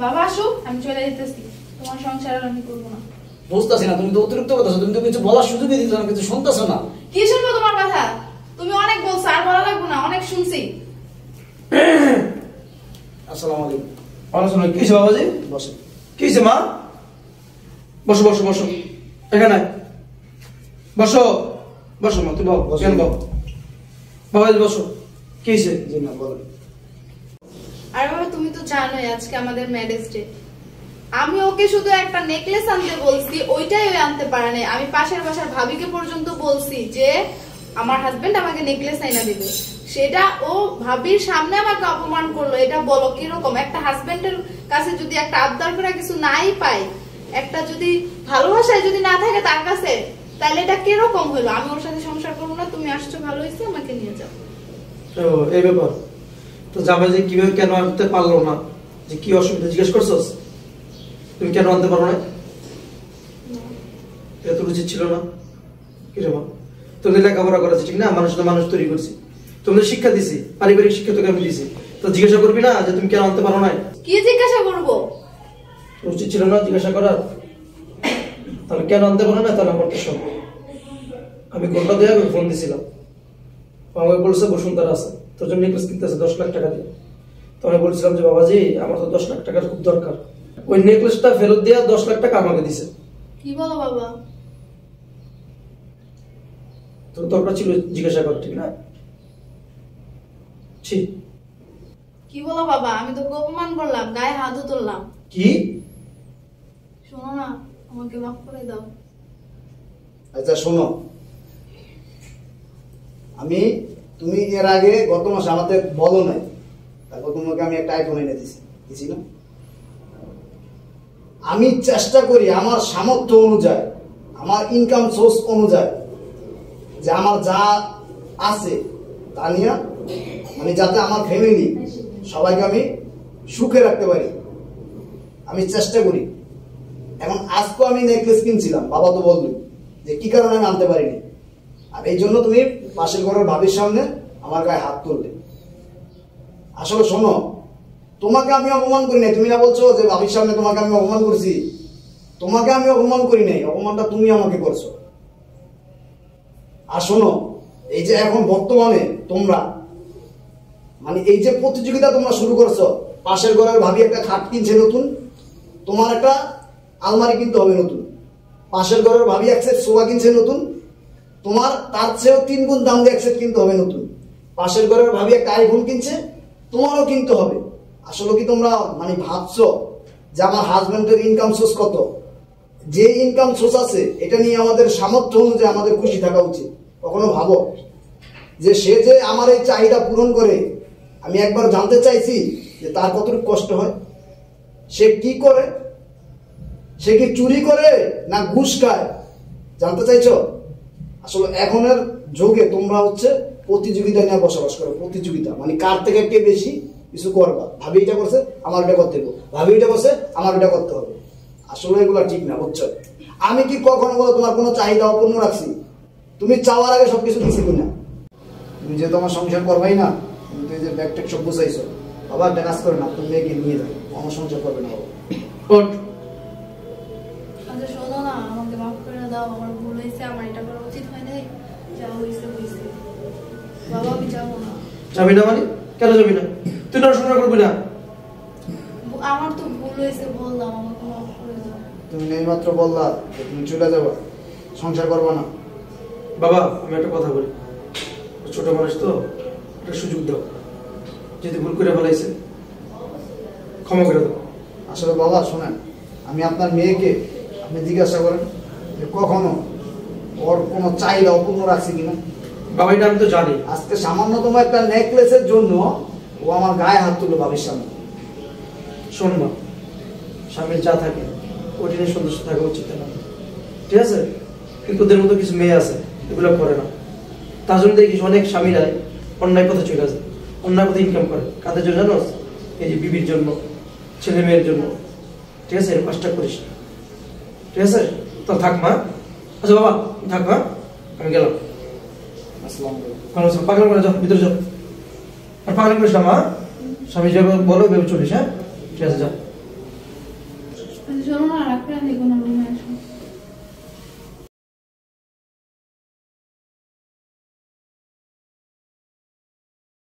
বাবা আসুক, আমি চলে যেতেছি। তোমার সংসার আর আমি করবো না। বুঝতেছি না, তুমি তো অতিরিক্ত কথা, তুমি তো কিছু বলার সুযোগই দিচ্ছ না, কিছু শুনতেছো না। কি শুনবো তোমার কথা? তুমি অনেক বলছো, আর বলা লাগবে না, অনেক শুনছি। আসসালামু আলাইকুম। আলোচনা কি হয়েছে বাবাজি? বসে। কি হয়েছে মা? বসো বসো বসো, এখানে বসো। বসো মা, তুই বল, কেন বল বাবাজি, বসো। কি হয়েছে? জি না, বলেন। আর বাবা তুমি তো জানোই আজকে আমাদের ম্যারেজ ডে। আমি ওকে শুধু একটা নেকলেস আনতে বলছি, ওইটাই ওই আনতে পারে নাই। আমি পাশের বাসার ভাবিকে পর্যন্ত বলছি যে আমার হাজবেন্ড আমাকে নেকলেস আইনা দিবে, সেটা ও ভাবির সামনে আমাকে অপমান করলো। এটা বলো কিরকম? একটা হাজবেন্ডের কাছে যদি একটা আবদার করে কিছু নাই পাই, একটা যদি ভালোবাসায় যদি না থাকে তার কাছে, তাহলে এটা কিরকম হলো? আমি ওর সাথে সংসার করবো না, তুমি আসছো ভালো হয়েছে, আমাকে নিয়ে যাও। ও এই ব্যাপার। তো জামাই যে কিভাবে কেন আনতে পারলো না, যে কি অসুবিধা জিজ্ঞেস করছস? তুমি কেন আনতে পারো না? এটা তো উচিত ছিল না। কি রে মা, তোদের লেখাপড়া করেছি ঠিক না, মানুষ তো মানুষ তৈরি করছি, তোমাদের শিক্ষা দিছি, পারিবারিক শিক্ষা তোকে আমি দিছি, তো জিজ্ঞাসা করবি না যে তুমি কেন আনতে পারো না? কি জিজ্ঞাসা করবো? উচিত ছিল না জিজ্ঞাসা করার? তাহলে কেন আনতে পারো না? তাহলে আমার তো সব, আমি কোনটা দিয়ে আমি ফোন দিছিলাম, আমাকে বলছে বসুন্ধরা আছে, তোর জন্য নেকলেস কিনতে আছে 10 লাখ টাকা দিয়ে। তো আমি বলছিলাম যে বাবাজি আমার তো 10 লাখ টাকার খুব দরকার। ওই নেকলেসটা ফেরত দিয়ে 10 লাখ টাকা আমাকে দিছে। কি বলো বাবা? তোর দরকার ছিল জিজ্ঞাসা কর, ঠিক না? ঠিক। কি বলো বাবা? আমি তো অপমান করলাম, গায়ে হাতও তুললাম। কি? শোনো না, আমাকে মাফ করে দাও। আচ্ছা শোনো, তুমি এর আগে গত মাসে আমাকে বলো নাই, তারপর তোমাকে আমি একটা আইফোন এনে দিছি না? আমি চেষ্টা করি আমার সামর্থ্য অনুযায়ী, আমার ইনকাম সোর্স অনুযায়ী, যে আমার যা আছে তা নিয়ে, মানে যাতে আমার ফ্যামিলি সবাইকে আমি সুখে রাখতে পারি, আমি চেষ্টা করি। এখন আজকে আমি নেকলেস কিনছিলাম, বাবা তো বললো যে কি কারণে আমি আনতে পারিনি, আর এই জন্য তুমি পাশের ঘরের ভাবির সামনে আমার গায়ে হাত তুললে। আসলে শোনো, তোমাকে আমি অপমান করি নাই, তুমি না বলছো যে ভাবির সামনে তোমাকে আমি অপমান করছি, তোমাকে আমি অপমান করি নাই, অপমানটা তুমি আমাকে করছো। আর শোনো, এই যে এখন বর্তমানে তোমরা মানে এই যে প্রতিযোগিতা তোমরা শুরু করছো, পাশের ঘরের ভাবি একটা খাট কিনছে নতুন, তোমার একটা আলমারি কিনতে হবে নতুন, পাশের ঘরের ভাবি এক সেট সোফা কিনছে নতুন, তোমার তার চেয়েও 3 গুণ দাম দিয়ে এক সেট কিনতে হবে নতুন, পাশের ঘরের ভাবি একটা আইফোন কিনছে, তোমারও কিনতে হবে। আসলে কি তোমরা মানে ভাবছো যে আমার হাজবেন্ডের ইনকাম সোর্স কত? যে ইনকাম সোর্স আছে এটা নিয়ে আমাদের সামর্থ্য অনুযায়ী আমাদের খুশি থাকা উচিত। কখনো ভাবো যে সে যে আমার এই চাহিদা পূরণ করে, আমি একবার জানতে চাইছি যে তার কতটুকু কষ্ট হয়, সে কি করে, সে কি চুরি করে না ঘুষ খায়, জানতে চাইছো? আসলে এখনের যুগে তোমরা হচ্ছে প্রতিযোগিতা নিয়ে বসবাস করো, প্রতিযোগিতা মানে কার থেকে কে বেশি কিছু করবা। ভাবি এটা করছে, আমার এটা করতে হবে, ভাবি এটা করছে, আমার এটা করতে হবে। আসলে এগুলো ঠিক না, বুঝছো? আমি কি কখনো বলো তোমার কোনো চাহিদা অপূর্ণ রাখছি? তুমি চাওয়ার আগে সবকিছু দিছি কিনা? তুমি যে তোমার সংসার করবাই না, তুমি তো এই যে ব্যাগ ট্যাগ সব বুঝাইছো, বাবা একটা কাজ করে না, তুমি মেয়েকে নিয়ে যাও, আমার সংসার করবে না বাবা। আচ্ছা শোনো না, আমাকে মাফ করে দাও, আমার ভুল হয়েছে, আমার এটা করা উচিত হয় নাই, যা হয়েছে হয়েছে। বাবা আমি যাবো না। যাবি না মানে? কেন যাবি না? তুই নড়াশোনা করবি না? আমার তো ভুল হয়েছে, বললাম, আমাকে মাফ করে দাও। তুমি এইমাত্র বললা যে তুমি চলে যাবো, সংসার করবো না। বাবা আমি একটা কথা বলি, ছোট মানুষ তো, একটা সুযোগ দাও, যদি ভুল করে ফেলাইছে ক্ষমা করে দাও। আসলে বাবা শোনেন, আমি আপনার মেয়েকে আপনি জিজ্ঞাসা করেন যে কখনো ওর কোনো চাহিদা অপূর্ণ রাখছে কিনা। বাবা এটা আমি তো জানি। আজকে সামান্যতম একটা নেকলেসের জন্য ও আমার গায়ে হাত তুললো ভাবির সামনে। শোন মা, স্বামীর যা থাকে ওটি নিয়ে সন্তুষ্ট থাকা উচিত না, ঠিক আছে? কিন্তু ওদের মতো কিছু মেয়ে আছে এগুলো করে না, তার জন্য দেখিস অনেক স্বামীরা অন্যায় পথে চলে যায়, অন্যায় পথে ইনকাম করে। কাদের জন্য জানো? এই যে বিবির জন্য, ছেলে মেয়ের জন্য, ঠিক আছে? এর কাজটা করিস না, ঠিক আছে? তো থাক মা। আচ্ছা বাবা থাক মা, আমি গেলাম। আসসালাম। পাগল করে যাও, ভিতরে যাও, আর পাগল করিস না মা, স্বামী যাবে বলো ভেবে চলিস, হ্যাঁ? ঠিক আছে যাও। শোনো না, রাখবে না, দেখো না, রুমে আসো।